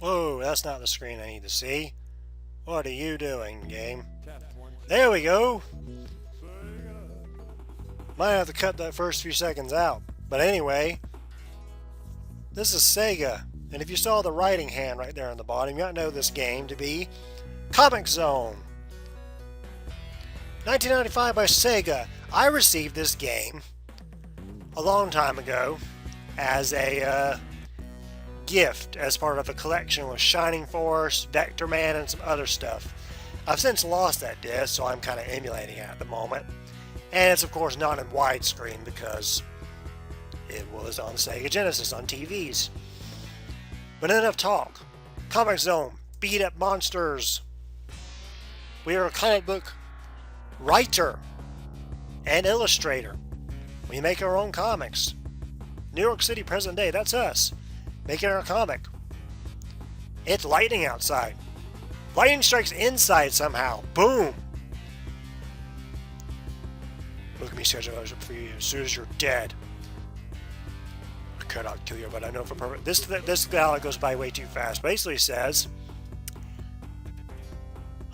Whoa, that's not the screen I need to see. What are you doing, game? There we go! Might have to cut that first few seconds out. But anyway, this is Sega. And if you saw the writing hand right there on the bottom, you ought to know this game to be Comix Zone. 1995 by Sega. I received this game a long time ago as a gift as part of a collection with Shining Force, Vector Man, and some other stuff. I've since lost that disc, so I'm kind of emulating it at the moment. And it's of course not in widescreen because it was on Sega Genesis on TVs. But enough talk. Comix Zone, beat up monsters. We are a comic book writer and illustrator. We make our own comics. New York City, present day, that's us. Making our comic. It's lightning outside. Lightning strikes inside somehow. Boom! Look at me schedule for you as soon as you're dead. I cannot kill you, but I know for purpose. This ballot goes by way too fast. Basically says,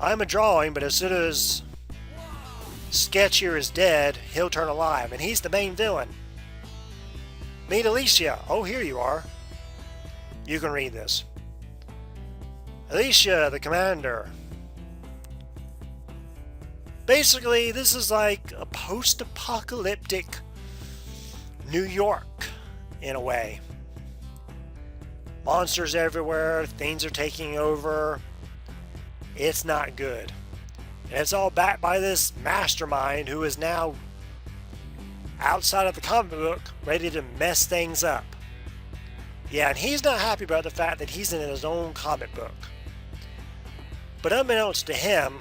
I'm a drawing, but as soon as Sketch here is dead, he'll turn alive, and he's the main villain. Meet Alicia. Oh, here you are. You can read this. Alicia, the commander. Basically, this is like a post-apocalyptic New York, in a way. Monsters everywhere, things are taking over. It's not good. And it's all backed by this mastermind who is now outside of the comic book, ready to mess things up. Yeah, and he's not happy about the fact that he's in his own comic book. But unbeknownst to him,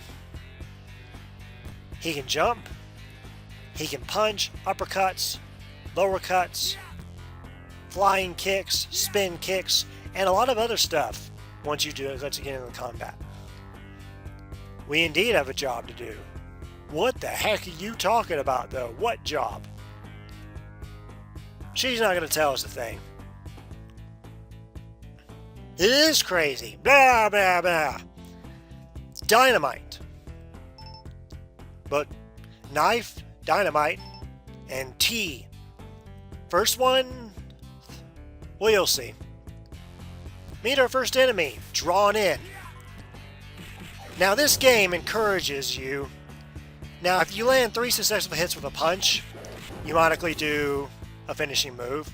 he can jump, he can punch, uppercuts, lower cuts, flying kicks, spin kicks, and a lot of other stuff once you get into combat. We indeed have a job to do. What the heck are you talking about, though? What job? She's not going to tell us a thing. It is crazy. Blah, blah, blah. It's dynamite. But knife, dynamite, and tea. First one, well, you'll see. Meet our first enemy, drawn in. Now this game encourages you. Now if you land 3 successful hits with a punch, you automatically do a finishing move.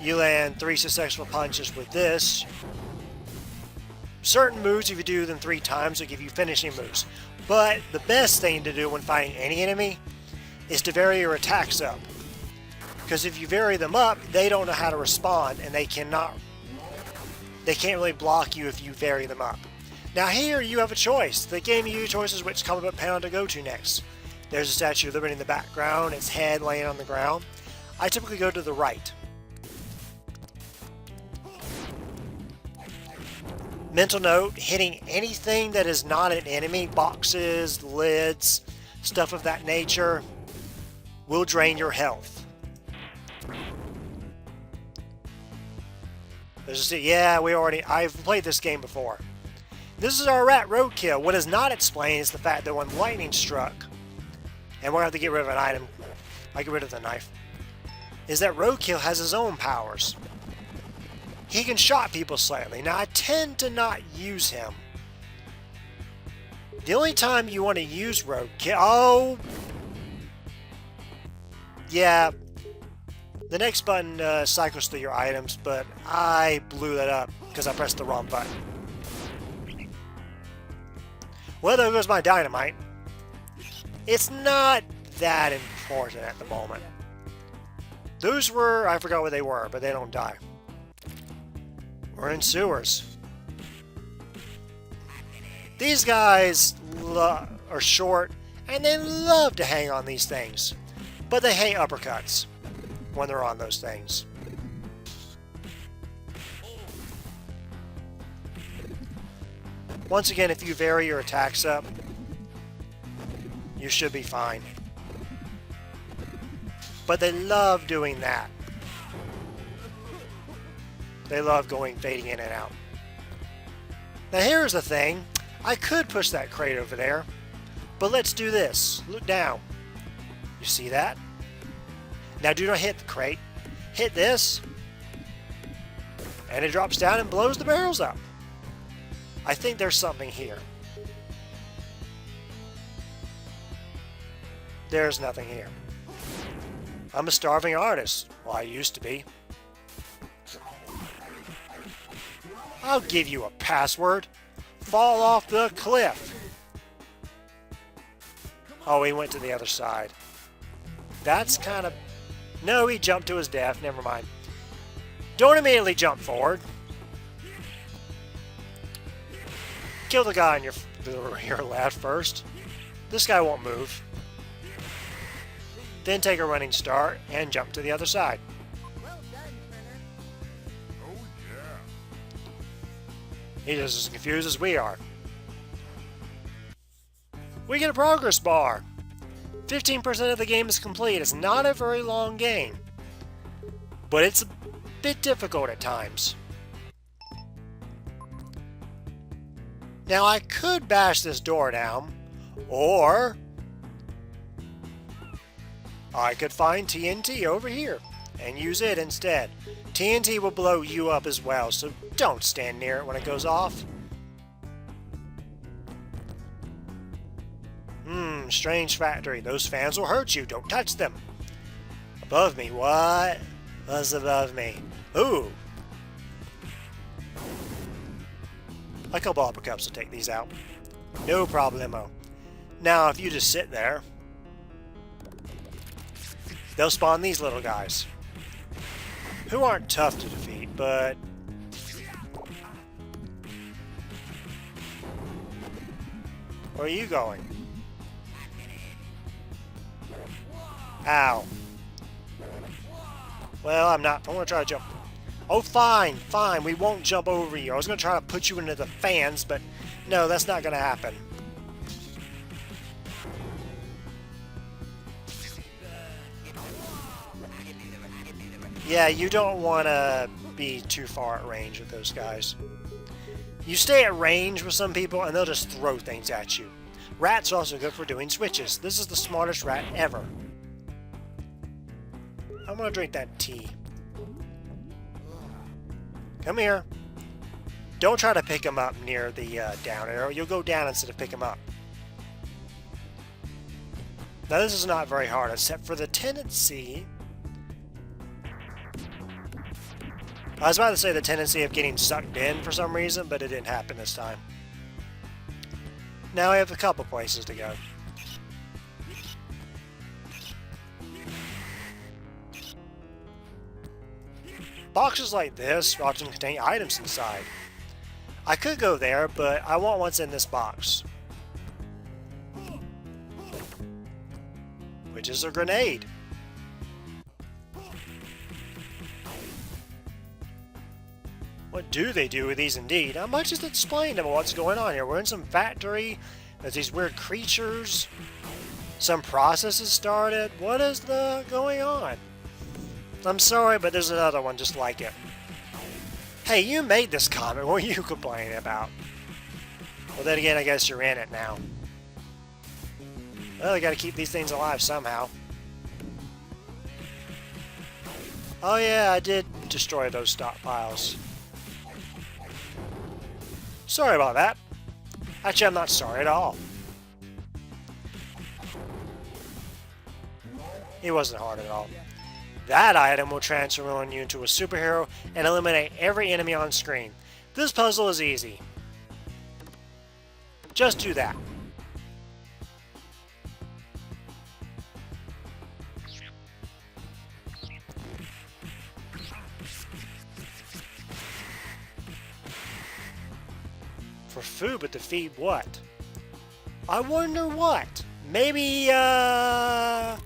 You land 3 successful punches with this. Certain moves, if you do them 3 times, will give you finishing moves. But the best thing to do when fighting any enemy is to vary your attacks up. Because if you vary them up, they don't know how to respond, and they can't really block you if you vary them up. Now here you have a choice. The game gives you choices which comic book panel to go to next. There's a Statue of Liberty in the background, its head laying on the ground. I typically go to the right. Mental note, hitting anything that is not an enemy, boxes, lids, stuff of that nature, will drain your health. Yeah, I've played this game before. This is our rat roadkill. What is not explained is the fact that when lightning struck, and we're going to have to get rid of an item, I get rid of the knife, is that roadkill has his own powers. He can shock people slightly. Now, I tend to not use him. The only time you want to use roadkill... Oh! Yeah. The next button cycles through your items, but I blew that up because I pressed the wrong button. Well, there goes my dynamite. It's not that important at the moment. Those were... I forgot what they were, but they don't die. We're in sewers. These guys are short, and they love to hang on these things. But they hate uppercuts when they're on those things. Once again, if you vary your attacks up, you should be fine. But they love doing that. They love fading in and out. Now here's the thing. I could push that crate over there. But let's do this. Look down. You see that? Now do not hit the crate. Hit this. And it drops down and blows the barrels up. I think there's something here. There's nothing here. I'm a starving artist. Well, I used to be. I'll give you a password. Fall off the cliff. Oh, he went to the other side. That's kind of... No, he jumped to his death. Never mind. Don't immediately jump forward. Kill the guy on your left first. This guy won't move. Then take a running start and jump to the other side. Well done, Turner. Oh yeah. He's just as confused as we are. We get a progress bar. 15% of the game is complete. It's not a very long game, but it's a bit difficult at times. Now I could bash this door down, or I could find TNT over here and use it instead. TNT will blow you up as well, so don't stand near it when it goes off. Strange factory. Those fans will hurt you. Don't touch them. Above me. What? What's above me? Ooh. A couple uppercuts will take these out. No problemo. Now, if you just sit there, they'll spawn these little guys, who aren't tough to defeat, but where are you going? Ow. Well, I'm not. I want to try to jump. Oh, fine, fine. We won't jump over you. I was going to try to put you into the fans, but no, that's not going to happen. Yeah, you don't want to be too far at range with those guys. You stay at range with some people and they'll just throw things at you. Rats are also good for doing switches. This is the smartest rat ever. I'm going to drink that tea. Come here. Don't try to pick him up near the down arrow. You'll go down instead of pick him up. Now this is not very hard, except for the tendency... I was about to say the tendency of getting sucked in for some reason, but it didn't happen this time. Now we have a couple places to go. Boxes like this often contain items inside. I could go there, but I want what's in this box, which is a grenade. What do they do with these indeed? Not much is explained about what's going on here. We're in some factory. There's these weird creatures. Some processes started. What is going on? I'm sorry, but there's another one just like it. Hey, you made this comment. What are you complaining about? Well, then again, I guess you're in it now. Well, I gotta keep these things alive somehow. Oh yeah, I did destroy those stockpiles. Sorry about that. Actually, I'm not sorry at all. It wasn't hard at all. That item will transform you into a superhero and eliminate every enemy on screen. This puzzle is easy. Just do that. For food, but to feed what? I wonder what? Maybe, that.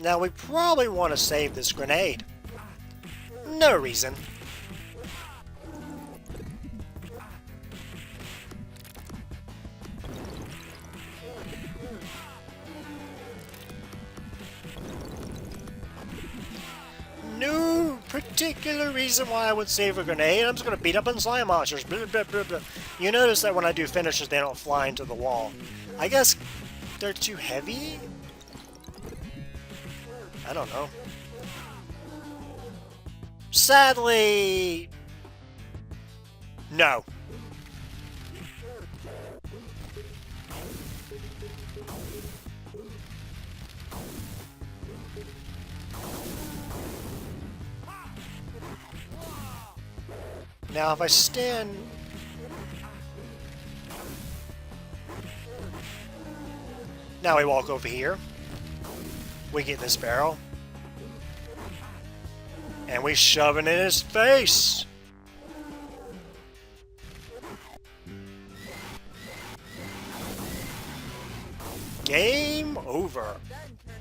Now we probably want to save this grenade. No reason. particular reason why I would save a grenade. I'm just going to beat up on slime monsters. Blah, blah, blah, blah. You notice that when I do finishes, they don't fly into the wall. I guess they're too heavy? I don't know. Sadly... no. Now, if I stand... now we walk over here. We get this barrel. And we shove it in his face! Game over. Done, Turner.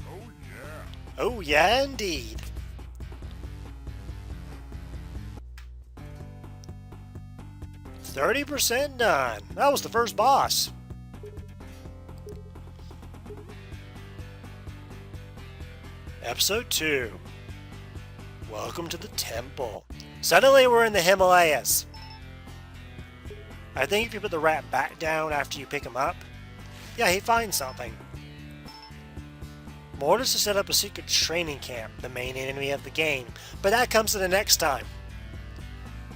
Oh yeah. Oh yeah, indeed. %30 done. That was the first boss. Episode 2. Welcome to the temple. Suddenly we're in the Himalayas. I think if you put the rat back down after you pick him up, yeah, he finds something. Orders to set up a secret training camp, the main enemy of the game, but that comes to the next time.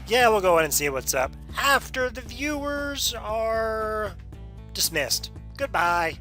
Yeah, we'll go ahead and see what's up after the viewers are dismissed. Goodbye.